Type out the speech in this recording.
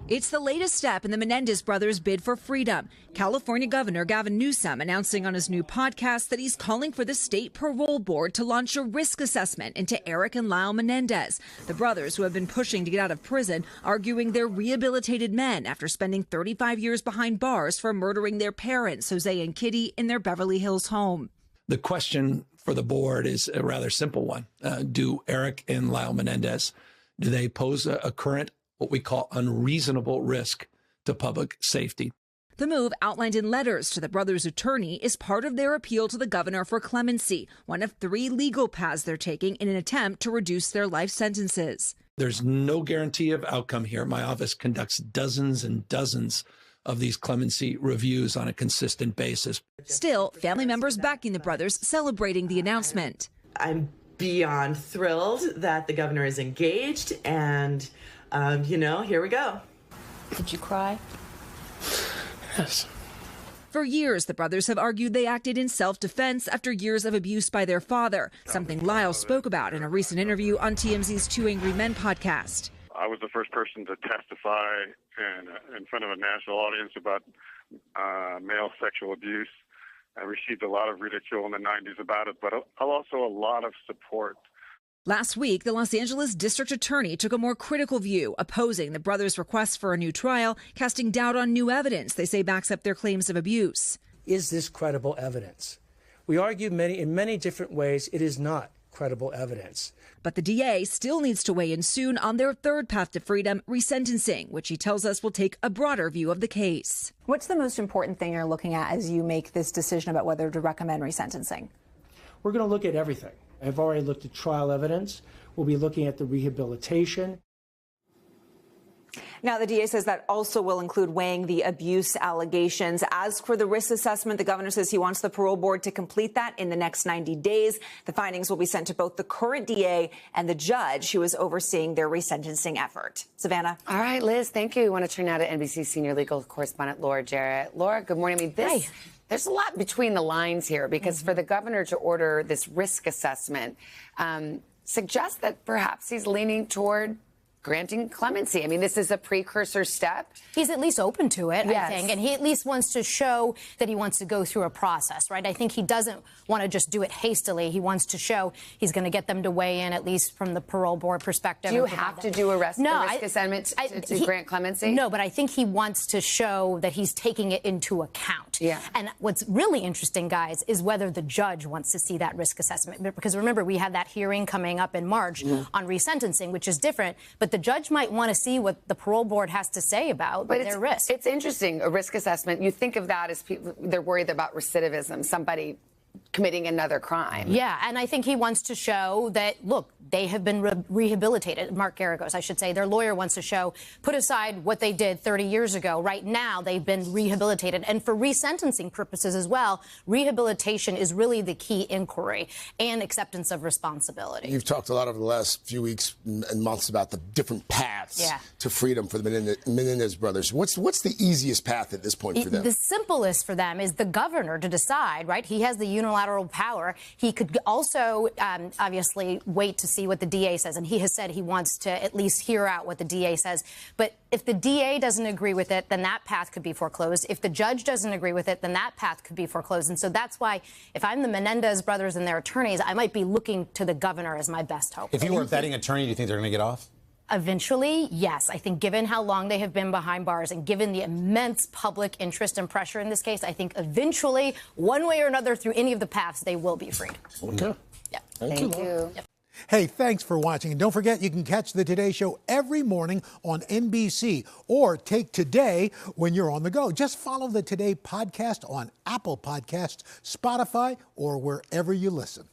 It's the latest step in the Menendez brothers' bid for freedom. California Governor Gavin Newsom announcing on his new podcast that he's calling for the state parole board to launch a risk assessment into Erik and Lyle Menendez, the brothers who have been pushing to get out of prison, arguing they're rehabilitated men after spending 35 years behind bars for murdering their parents, Jose and Kitty, in their Beverly Hills home. The question for the board is a rather simple one. Do Erik and Lyle Menendez, do they pose a current, what we call unreasonable risk to public safety? The move, outlined in letters to the brothers' attorney, is part of their appeal to the governor for clemency, one of 3 legal paths they're taking in an attempt to reduce their life sentences. There's no guarantee of outcome here. My office conducts dozens and dozens of these clemency reviews on a consistent basis. Still, family members backing the brothers celebrating the announcement. I'm beyond thrilled that the governor is engaged, and, here we go. Did you cry? Yes. For years, the brothers have argued they acted in self-defense after years of abuse by their father, something Lyle spoke about in a recent interview on TMZ's Two Angry Men podcast. I was the first person to testify in front of a national audience about male sexual abuse. I received a lot of ridicule in the 90s about it, but also a lot of support. Last week, the Los Angeles district attorney took a more critical view, opposing the brothers' request for a new trial, casting doubt on new evidence they say backs up their claims of abuse. Is this credible evidence? We argue in many different ways it is not credible evidence. But the DA still needs to weigh in soon on their third path to freedom, resentencing, which he tells us will take a broader view of the case. What's the most important thing you're looking at as you make this decision about whether to recommend resentencing? We're going to look at everything. I've already looked at trial evidence. We'll be looking at the rehabilitation. Now, the DA says that also will include weighing the abuse allegations. As for the risk assessment, the governor says he wants the parole board to complete that in the next 90 days. The findings will be sent to both the current DA and the judge who is overseeing their resentencing effort. Savannah. All right, Liz, thank you. We want to turn now to NBC senior legal correspondent Laura Jarrett. Laura, good morning. There's a lot between the lines here because for the governor to order this risk assessment suggests that perhaps he's leaning toward granting clemency. I mean, this is a precursor step. He's at least open to it, yes. I think. And he at least wants to show that he wants to go through a process, right? I think he doesn't want to just do it hastily. He wants to show he's going to get them to weigh in, at least from the parole board perspective. Do you have to do a risk assessment to grant clemency? No, but I think he wants to show that he's taking it into account. Yeah. And what's really interesting, guys, is whether the judge wants to see that risk assessment. Because remember, we have that hearing coming up in March on resentencing, which is different. But the judge might want to see what the parole board has to say about their risk. It's interesting, a risk assessment. You think of that as people, they're worried about recidivism, somebody committing another crime. Yeah, and I think he wants to show that, look, they have been rehabilitated. Mark Garagos, I should say. Their lawyer wants to show, put aside what they did 30 years ago. Right now, they've been rehabilitated. And for resentencing purposes as well, rehabilitation is really the key inquiry and acceptance of responsibility. You've talked a lot over the last few weeks and months about the different paths to freedom for the Menendez brothers. What's the easiest path at this point for them? The simplest for them is the governor to decide, right? He has the unilateral power. He could also obviously wait to see what the DA says, and he has said he wants to at least hear out what the DA says. But if the DA doesn't agree with it, then that path could be foreclosed. If the judge doesn't agree with it, then that path could be foreclosed. And so that's why, if I'm the Menendez brothers and their attorneys, I might be looking to the governor as my best hope. If you were a betting attorney, do you think they're going to get off? Eventually, yes. I think given how long they have been behind bars and given the immense public interest and pressure in this case, I think eventually, one way or another, through any of the paths, they will be freed. Okay. Yeah. Thank you. Yep. Hey, thanks for watching. And don't forget, you can catch the Today Show every morning on NBC or take Today when you're on the go. Just follow the Today podcast on Apple Podcasts, Spotify, or wherever you listen.